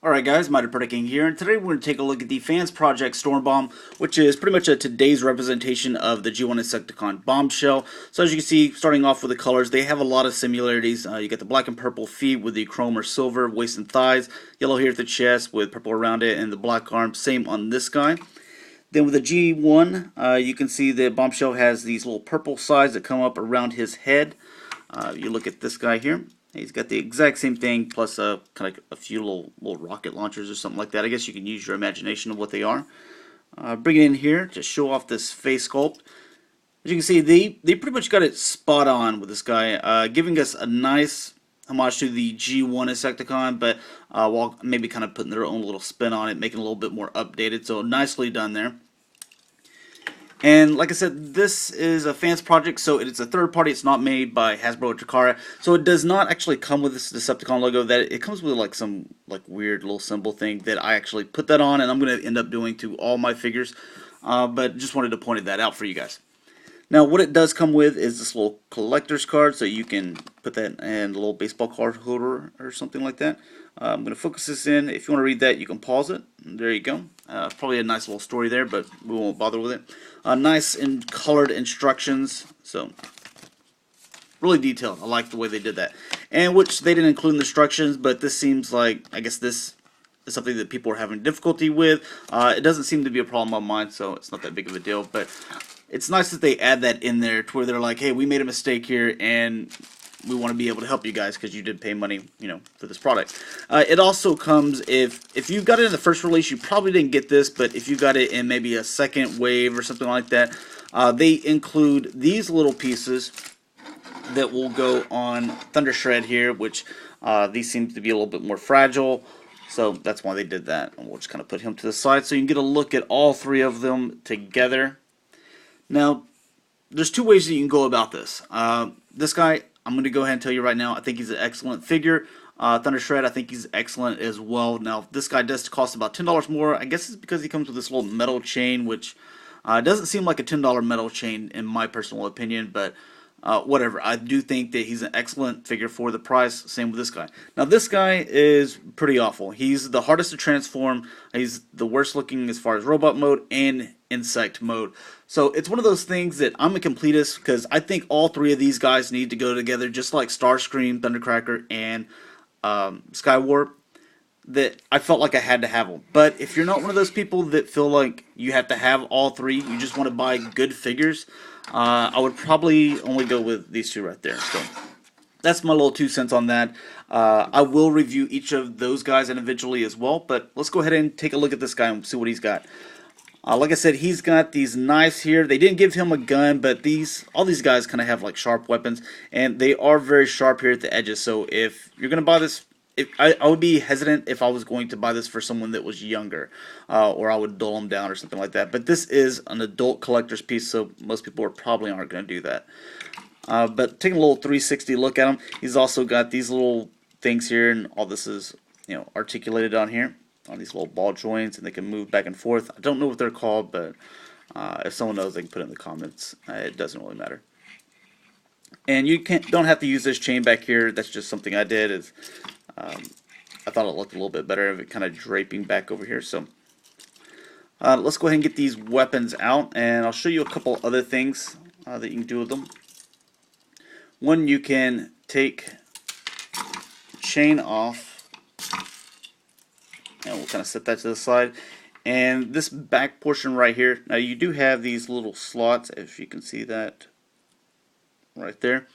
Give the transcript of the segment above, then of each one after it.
Alright guys, Predicting here, and today we're going to take a look at the Fansproject Stormbomb, which is pretty much today's representation of the G1 Insecticon Bombshell. So as you can see, starting off with the colors, they have a lot of similarities. You get the black and purple feet with the chrome or silver, waist and thighs, yellow here at the chest with purple around it, and the black arms, same on this guy. Then with the G1, you can see that Bombshell has these little purple sides that come up around his head. You look at this guy here. He's got the exact same thing, plus kind of like a few little rocket launchers or something like that. I guess you can use your imagination of what they are. Bring it in here to show off this face sculpt. As you can see, they pretty much got it spot on with this guy, giving us a nice homage to the G1 Insecticon, but while maybe kind of putting their own little spin on it, making it a little bit more updated. So nicely done there. And like I said, this is a Fansproject, so it's a third party. It's not made by Hasbro or Takara, so it does not actually come with this Decepticon logo. That it comes with like some weird little symbol thing that I actually put that on, and I'm going to end up doing to all my figures. But just wanted to point that out for you guys. Now, what it does come with is this little collector's card, so you can put that in a little baseball card holder or something like that. I'm going to focus this in. If you want to read that, you can pause it. There you go. Probably a nice little story there, but we won't bother with it. Nice and colored instructions, so really detailed. I like the way they did that. And which they didn't include in the instructions, but this seems like, I guess this is something that people are having difficulty with. It doesn't seem to be a problem on mine, so it's not that big of a deal, but it's nice that they add that in there to where they're like, hey, we made a mistake here, and we want to be able to help you guys because you did pay money, for this product. It also comes, if you got it in the first release, you probably didn't get this, but if you got it in maybe a second wave or something like that, they include these little pieces that will go on Thunder Shred here, which these seem to be a little bit more fragile. So that's why they did that. And we'll just kind of put him to the side so you can get a look at all three of them together. Now, there's two ways that you can go about this. This guy, I'm going to go ahead and tell you right now, I think he's an excellent figure. Thunder Shred, I think he's excellent as well. Now, this guy does cost about $10 more. I guess it's because he comes with this little metal chain, which doesn't seem like a $10 metal chain in my personal opinion, but whatever. I do think that he's an excellent figure for the price. Same with this guy. Now, this guy is pretty awful. He's the hardest to transform. He's the worst looking as far as robot mode and insect mode. So it's one of those things that I'm a completist because I think all three of these guys need to go together, just like Starscream, Thundercracker, and Skywarp. That I felt like I had to have them. But if you're not one of those people that feel like you have to have all three, you just want to buy good figures, I would probably only go with these two right there. So that's my little 2 cents on that. I will review each of those guys individually as well, but let's go ahead and take a look at this guy and see what he's got. Like I said, he's got these knives here. They didn't give him a gun, but all these guys kind of have like sharp weapons, and they are very sharp here at the edges. So if you're going to buy this, I would be hesitant if I was going to buy this for someone that was younger, or I would dull them down or something like that. But this is an adult collector's piece, so most people probably aren't going to do that. But taking a little 360 look at him, he's also got these little things here, and all this is articulated on here on these little ball joints, and they can move back and forth. I don't know what they're called, but if someone knows, they can put it in the comments. It doesn't really matter. And you don't have to use this chain back here. That's just something I did. I thought it looked a little bit better of it kind of draping back over here. So let's go ahead and get these weapons out, and I'll show you a couple other things that you can do with them. One, you can take the chain off, and we'll kind of set that to the side. And this back portion right here, now you do have these little slots, if you can see that right there.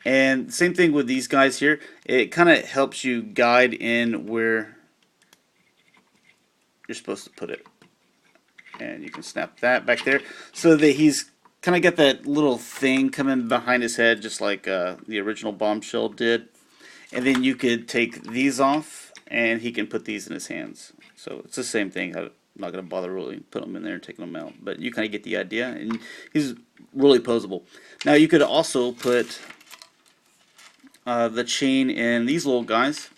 And same thing with these guys here. It kind of helps you guide in where you're supposed to put it. And you can snap that back there so that he's kind of got that little thing coming behind his head, just like the original Bombshell did. And then you could take these off, and he can put these in his hands. So it's the same thing. I'm not going to bother really putting them in there and taking them out. But you kind of get the idea. And he's really posable. Now you could also put the chain in these little guys,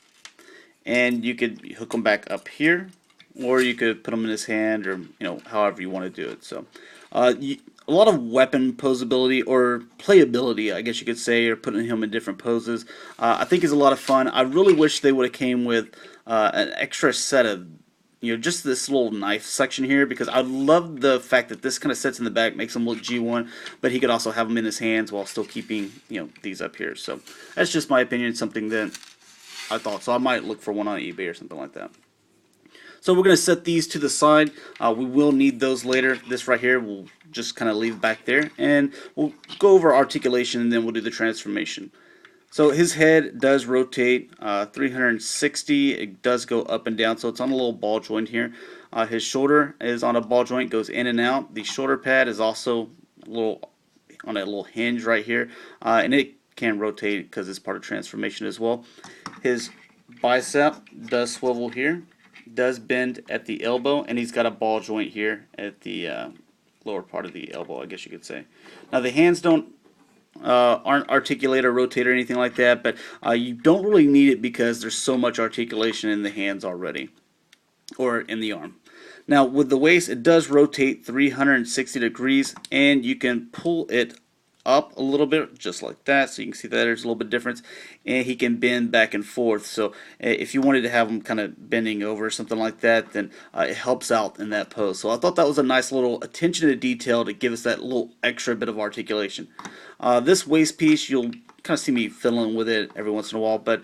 and you could hook them back up here, or you could put them in his hand, or however you want to do it. So a lot of weapon posability or playability, I guess you could say, or putting him in different poses. I think is a lot of fun. I really wish they would have came with an extra set of, just this little knife section here, because I love the fact that this kind of sits in the back, makes him look G1, but he could also have them in his hands while still keeping, these up here. So that's just my opinion, something that I thought. So I might look for one on eBay or something like that. So we're going to set these to the side. We will need those later. This right here we'll just kind of leave back there, and we'll go over articulation, and then we'll do the transformation. So his head does rotate 360. It does go up and down, so it's on a little ball joint here. His shoulder is on a ball joint, goes in and out. The shoulder pad is also on a little hinge right here, and it can rotate because it's part of transformation as well. His bicep does swivel here, does bend at the elbow, and he's got a ball joint here at the lower part of the elbow, I guess you could say. Now the hands aren't articulate or rotate or anything like that, but you don't really need it because there's so much articulation in the hands already, or in the arm. Now with the waist, it does rotate 360 degrees, and you can pull it up a little bit just like that, so you can see that there's a little bit of difference, and he can bend back and forth. So if you wanted to have him kind of bending over or something like that, then it helps out in that pose. So I thought that was a nice little attention to detail to give us that little extra bit of articulation. This waist piece, you'll kind of see me fiddling with it every once in a while, but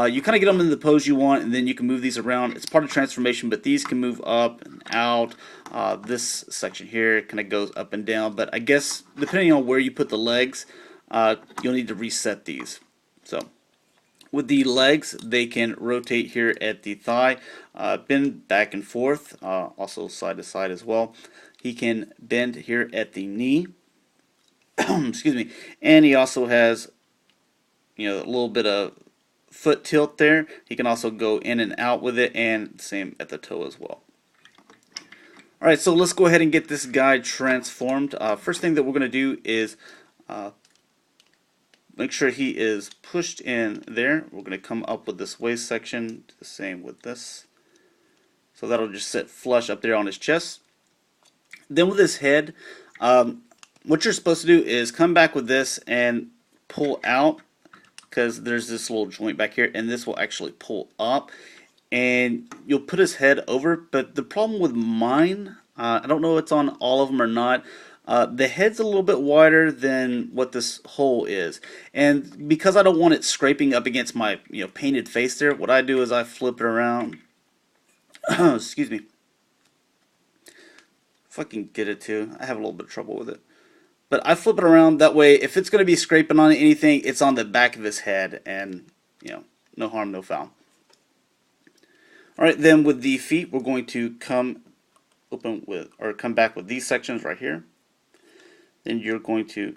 you kind of get them in the pose you want, and then you can move these around. It's part of transformation, but these can move up and out. This section here kind of goes up and down, but I guess depending on where you put the legs, you'll need to reset these. So with the legs, they can rotate here at the thigh, bend back and forth, also side to side as well. He can bend here at the knee, excuse me, and he also has a little bit of foot tilt there. He can also go in and out with it, and same at the toe as well. Alright, so let's go ahead and get this guy transformed. First thing that we're going to do is make sure he is pushed in there. We're going to come up with this waist section, the same with this. So that'll just sit flush up there on his chest. Then with his head, what you're supposed to do is come back with this and pull out, because there's this little joint back here, and this will actually pull up, and you'll put his head over. But the problem with mine, I don't know if it's on all of them or not, the head's a little bit wider than what this hole is, and because I don't want it scraping up against my painted face there, what I do is I flip it around. Excuse me. If I can get it to, I have a little bit of trouble with it. But I flip it around, that way if it's going to be scraping on anything, it's on the back of his head, and no harm, no foul. Alright, then with the feet, we're going to come back with these sections right here. Then you're going to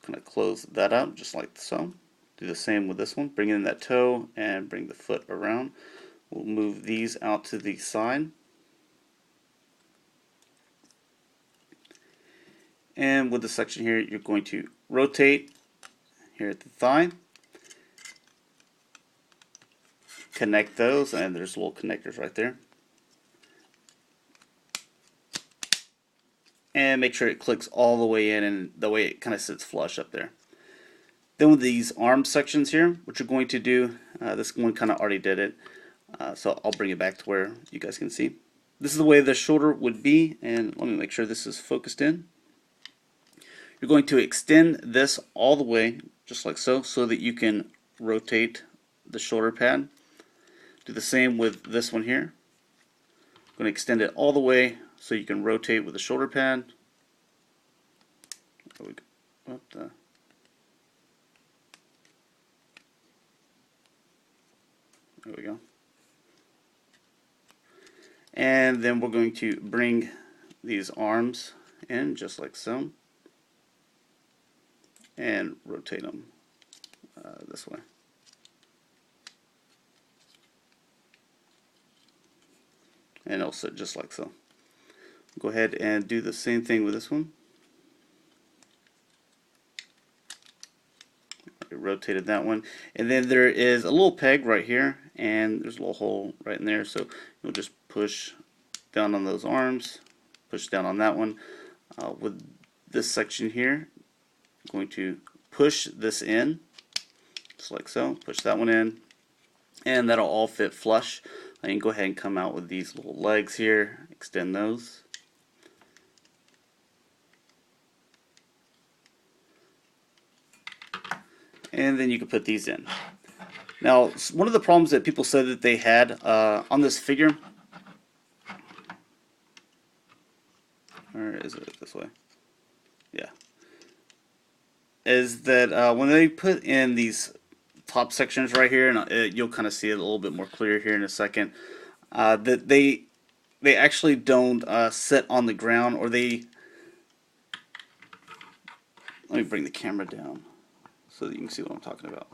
kind of close that up just like so. Do the same with this one. Bring in that toe and bring the foot around. We'll move these out to the side. And with the section here, you're going to rotate here at the thigh, connect those, and there's little connectors right there, and make sure it clicks all the way in, and the way it kind of sits flush up there. Then with these arm sections here, what you're going to do, this one kind of already did it, so I'll bring it back to where you guys can see. This is the way the shoulder would be, and let me make sure this is focused in. You're going to extend this all the way, just like so, so that you can rotate the shoulder pad. Do the same with this one here. I'm going to extend it all the way so you can rotate with the shoulder pad. There we go. There we go. And then we're going to bring these arms in just like so, and rotate them this way. And it'll sit just like so. Go ahead and do the same thing with this one. I rotated that one. And then there is a little peg right here, and there's a little hole right in there, so you'll just push down on those arms, push down on that one. With this section here. I'm going to push this in, just like so. Push that one in, and that'll all fit flush. I can go ahead and come out with these little legs here, extend those. And then you can put these in. Now, one of the problems that people said that they had on this figure, or is it this way? Yeah. Is that when they put in these top sections right here, and you'll kind of see it a little bit more clear here in a second, that they actually don't sit on the ground, or they, let me bring the camera down so that you can see what I'm talking about.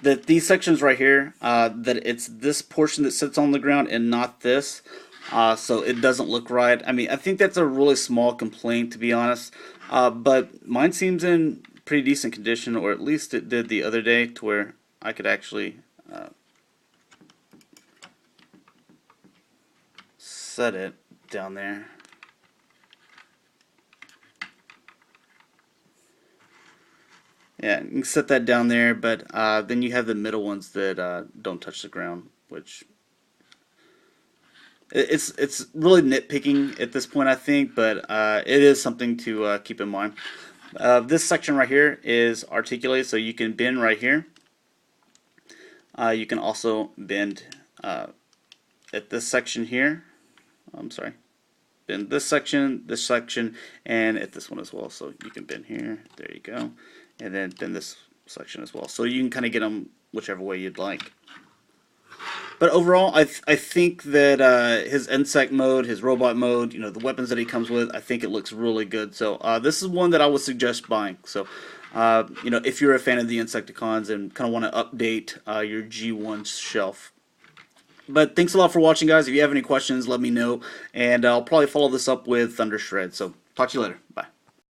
That these sections right here, that it's this portion that sits on the ground and not this, so it doesn't look right. I mean, I think that's a really small complaint, to be honest, but mine seems in pretty decent condition, or at least it did the other day, to where I could actually set it down there. Yeah, you can set that down there, but then you have the middle ones that don't touch the ground, which it's really nitpicking at this point, I think, but it is something to keep in mind. This section right here is articulated, so you can bend right here. You can also bend at this section here. I'm sorry. Bend this section, and at this one as well. So you can bend here. There you go. And then bend this section as well. So you can kind of get them whichever way you'd like. But overall, I think that his insect mode, his robot mode, you know, the weapons that he comes with, I think it looks really good. So this is one that I would suggest buying. So you know, if you're a fan of the Insecticons and kind of want to update your G1 shelf. But thanks a lot for watching, guys. If you have any questions, let me know, and I'll probably follow this up with Thunder Shred. So talk to you later. Bye.